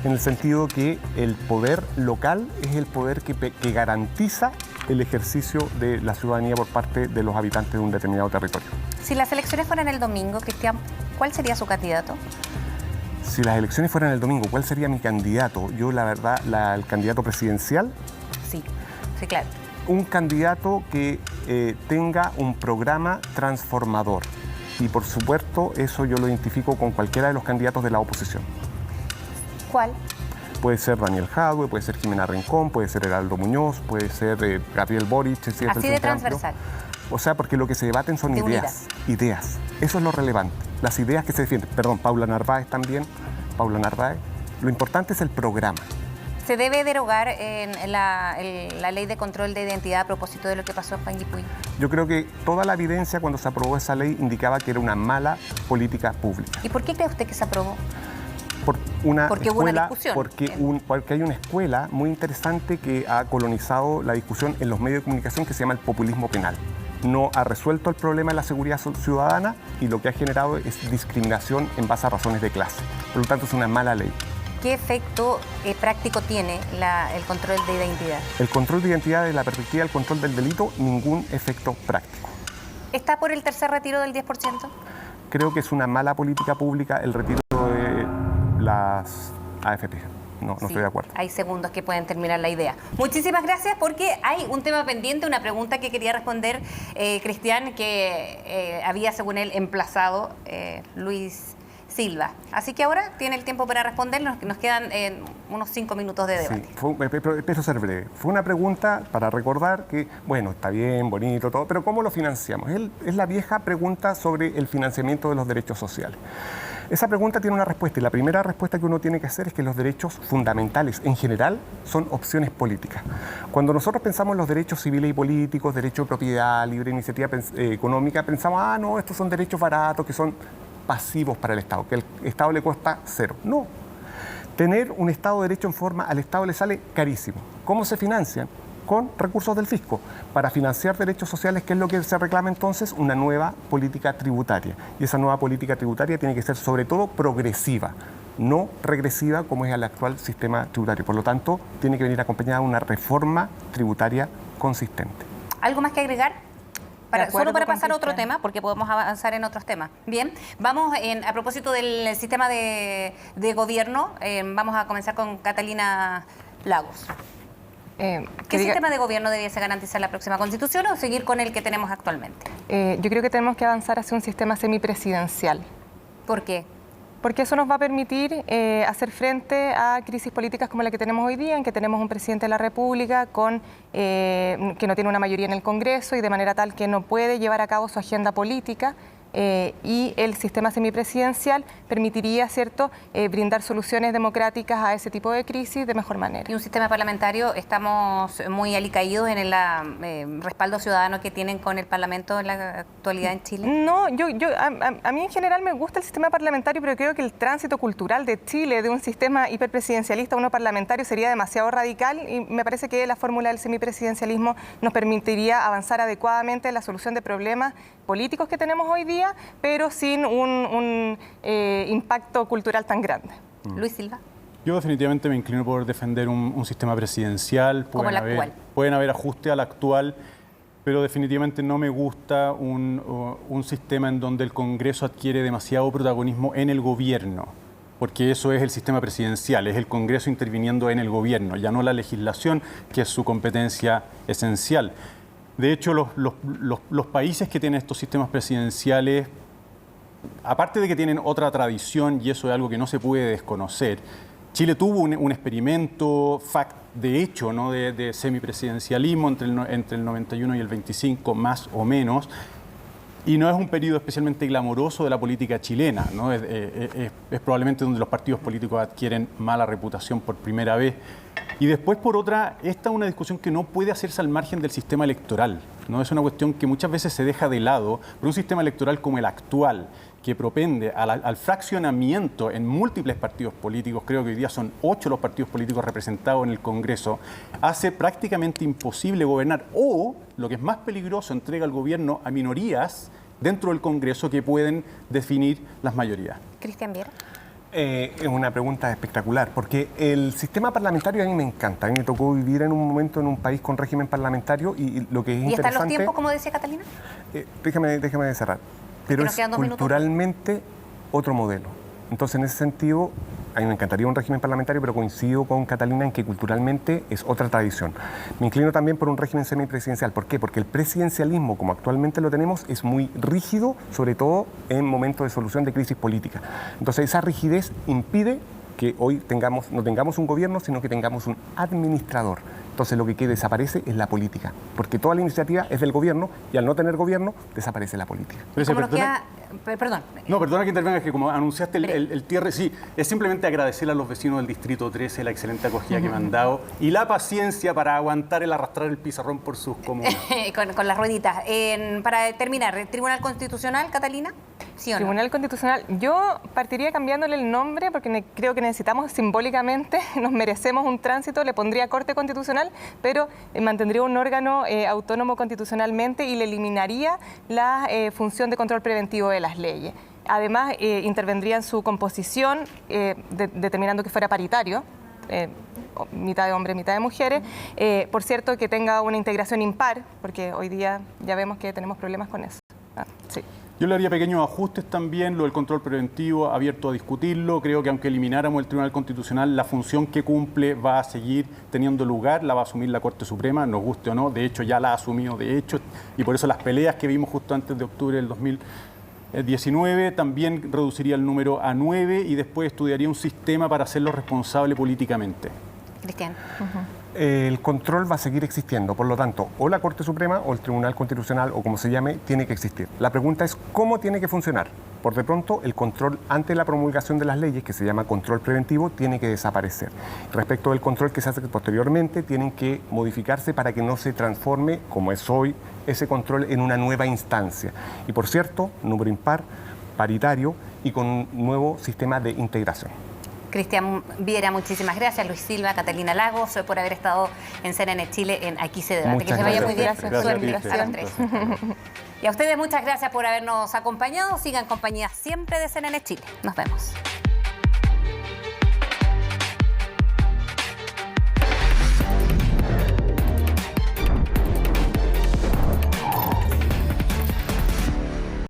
en el sentido que el poder local es el poder que garantiza el ejercicio de la ciudadanía por parte de los habitantes de un determinado territorio. Si las elecciones fueran el domingo, Cristian, ¿cuál sería su candidato? Si las elecciones fueran el domingo, ¿cuál sería mi candidato? Yo, la verdad, el candidato presidencial. Sí, claro. Un candidato que tenga un programa transformador. Y por supuesto, eso yo lo identifico con cualquiera de los candidatos de la oposición. ¿Cuál? Puede ser Daniel Jadwe, puede ser Jimena Rincón, puede ser Heraldo Muñoz, puede ser Gabriel Boric. Así de transversal. O sea, porque lo que se debaten son ideas. Eso es lo relevante. Las ideas que se defienden. Perdón, Paula Narváez también. Lo importante es el programa. ¿Se debe derogar en la ley de control de identidad a propósito de lo que pasó en Panguipulli? Yo creo que toda la evidencia cuando se aprobó esa ley indicaba que era una mala política pública. ¿Y por qué cree usted que se aprobó? Porque hubo una discusión. Porque hay una escuela muy interesante que ha colonizado la discusión en los medios de comunicación que se llama el populismo penal. No ha resuelto el problema de la seguridad ciudadana y lo que ha generado es discriminación en base a razones de clase. Por lo tanto, es una mala ley. ¿Qué efecto práctico tiene el control de identidad? El control de identidad, desde la perspectiva del control del delito, ningún efecto práctico. ¿Está por el tercer retiro del 10%? Creo que es una mala política pública el retiro de las AFP. No estoy de acuerdo. Hay segundos que pueden terminar la idea. Muchísimas gracias, porque hay un tema pendiente, una pregunta que quería responder Cristian, que había, según él, emplazado Luis Silva. Así que ahora tiene el tiempo para responder. Nos quedan unos 5 minutos de debate. Sí, espero ser breve. Fue una pregunta para recordar que, bueno, está bien, bonito, todo, pero ¿cómo lo financiamos? Es la vieja pregunta sobre el financiamiento de los derechos sociales. Esa pregunta tiene una respuesta y la primera respuesta que uno tiene que hacer es que los derechos fundamentales en general son opciones políticas. Cuando nosotros pensamos en los derechos civiles y políticos, derecho de propiedad, libre iniciativa económica, pensamos, no, estos son derechos baratos que son pasivos para el Estado, que el Estado le cuesta cero. No. Tener un Estado de Derecho en forma al Estado le sale carísimo. ¿Cómo se financian? Con recursos del fisco, para financiar derechos sociales, que es lo que se reclama entonces, una nueva política tributaria. Y esa nueva política tributaria tiene que ser sobre todo progresiva, no regresiva como es el actual sistema tributario. Por lo tanto, tiene que venir acompañada de una reforma tributaria consistente. ¿Algo más que agregar? Solo para pasar a otro tema, porque podemos avanzar en otros temas. Bien, vamos a propósito del sistema de gobierno, vamos a comenzar con Catalina Lagos. ¿Qué sistema de gobierno debiese garantizar la próxima Constitución o seguir con el que tenemos actualmente? Yo creo que tenemos que avanzar hacia un sistema semipresidencial. ¿Por qué? Porque eso nos va a permitir hacer frente a crisis políticas como la que tenemos hoy día, en que tenemos un presidente de la República que no tiene una mayoría en el Congreso y de manera tal que no puede llevar a cabo su agenda política y el sistema semipresidencial permitiría, ¿cierto?, brindar soluciones democráticas a ese tipo de crisis de mejor manera. Y un sistema parlamentario, estamos muy alicaídos en el respaldo ciudadano que tienen con el Parlamento en la actualidad en Chile. No, a mí en general me gusta el sistema parlamentario, pero creo que el tránsito cultural de Chile de un sistema hiperpresidencialista a uno parlamentario sería demasiado radical y me parece que la fórmula del semipresidencialismo nos permitiría avanzar adecuadamente en la solución de problemas políticos que tenemos hoy día, pero sin un impacto cultural tan grande. Luis Silva. Yo definitivamente me inclino por defender un sistema presidencial. Como el actual. Pueden haber ajustes al actual, pero definitivamente no me gusta un sistema en donde el Congreso adquiere demasiado protagonismo en el gobierno, porque eso es el sistema presidencial, es el Congreso interviniendo en el gobierno, ya no la legislación, que es su competencia esencial. De hecho, los países que tienen estos sistemas presidenciales, aparte de que tienen otra tradición, y eso es algo que no se puede desconocer, Chile tuvo un experimento de hecho, ¿no?, de semipresidencialismo entre el 91 y el 25, más o menos, y no es un periodo especialmente glamoroso de la política chilena, ¿no? Es probablemente donde los partidos políticos adquieren mala reputación por primera vez. Y después, por otra, esta es una discusión que no puede hacerse al margen del sistema electoral, ¿no? Es una cuestión que muchas veces se deja de lado, pero un sistema electoral como el actual, que propende al fraccionamiento en múltiples partidos políticos, creo que hoy día son 8 los partidos políticos representados en el Congreso, hace prácticamente imposible gobernar, o, lo que es más peligroso, entrega al gobierno a minorías dentro del Congreso que pueden definir las mayorías. Cristian Viera. Es una pregunta espectacular, porque el sistema parlamentario a mí me encanta. A mí me tocó vivir en un momento en un país con régimen parlamentario y lo que es interesante... ¿Y están los tiempos, como decía Catalina? Déjame cerrar. Pero es culturalmente otro modelo. Entonces, en ese sentido, a mí me encantaría un régimen parlamentario, pero coincido con Catalina en que culturalmente es otra tradición. Me inclino también por un régimen semipresidencial. ¿Por qué? Porque el presidencialismo, como actualmente lo tenemos, es muy rígido, sobre todo en momentos de solución de crisis política. Entonces, esa rigidez impide que hoy no tengamos un gobierno, sino que tengamos un administrador. Entonces lo que desaparece es la política, porque toda la iniciativa es del gobierno y al no tener gobierno desaparece la política. Perdón. No, perdona que intervenga, que como anunciaste el cierre, sí, es simplemente agradecer a los vecinos del Distrito 13 la excelente acogida que me han dado y la paciencia para aguantar el arrastrar el pizarrón por sus comunas. con las rueditas. Para terminar, ¿Tribunal Constitucional, Catalina? ¿Sí o no? Tribunal Constitucional, yo partiría cambiándole el nombre porque creo que necesitamos simbólicamente, nos merecemos un tránsito, le pondría Corte Constitucional, pero mantendría un órgano autónomo constitucionalmente y le eliminaría la función de control preventivo de las leyes. Además, intervendría en su composición, determinando que fuera paritario, mitad de hombres, mitad de mujeres. Por cierto, que tenga una integración impar, porque hoy día ya vemos que tenemos problemas con eso. Sí. Yo le haría pequeños ajustes también, lo del control preventivo, abierto a discutirlo. Creo que aunque elimináramos el Tribunal Constitucional, la función que cumple va a seguir teniendo lugar, la va a asumir la Corte Suprema, nos guste o no. De hecho, ya la ha asumido, y por eso las peleas que vimos justo antes de octubre del 2019, también reduciría el número a 9 y después estudiaría un sistema para hacerlo responsable políticamente. Cristian. El control va a seguir existiendo, por lo tanto, o la Corte Suprema o el Tribunal Constitucional o como se llame, tiene que existir. La pregunta es cómo tiene que funcionar. Por de pronto, el control ante la promulgación de las leyes, que se llama control preventivo, tiene que desaparecer. Respecto del control que se hace posteriormente, tienen que modificarse para que no se transforme, como es hoy, ese control en una nueva instancia. Y por cierto, número impar, paritario y con un nuevo sistema de integración. Cristian Viera, muchísimas gracias. Luis Silva, Catalina Lagos, por haber estado en CNN Chile en Aquí se debate. Muchas que se vaya muy bien. Gracias. Suerte a los tres. Y a ustedes muchas gracias por habernos acompañado. Sigan en compañía siempre de CNN Chile. Nos vemos.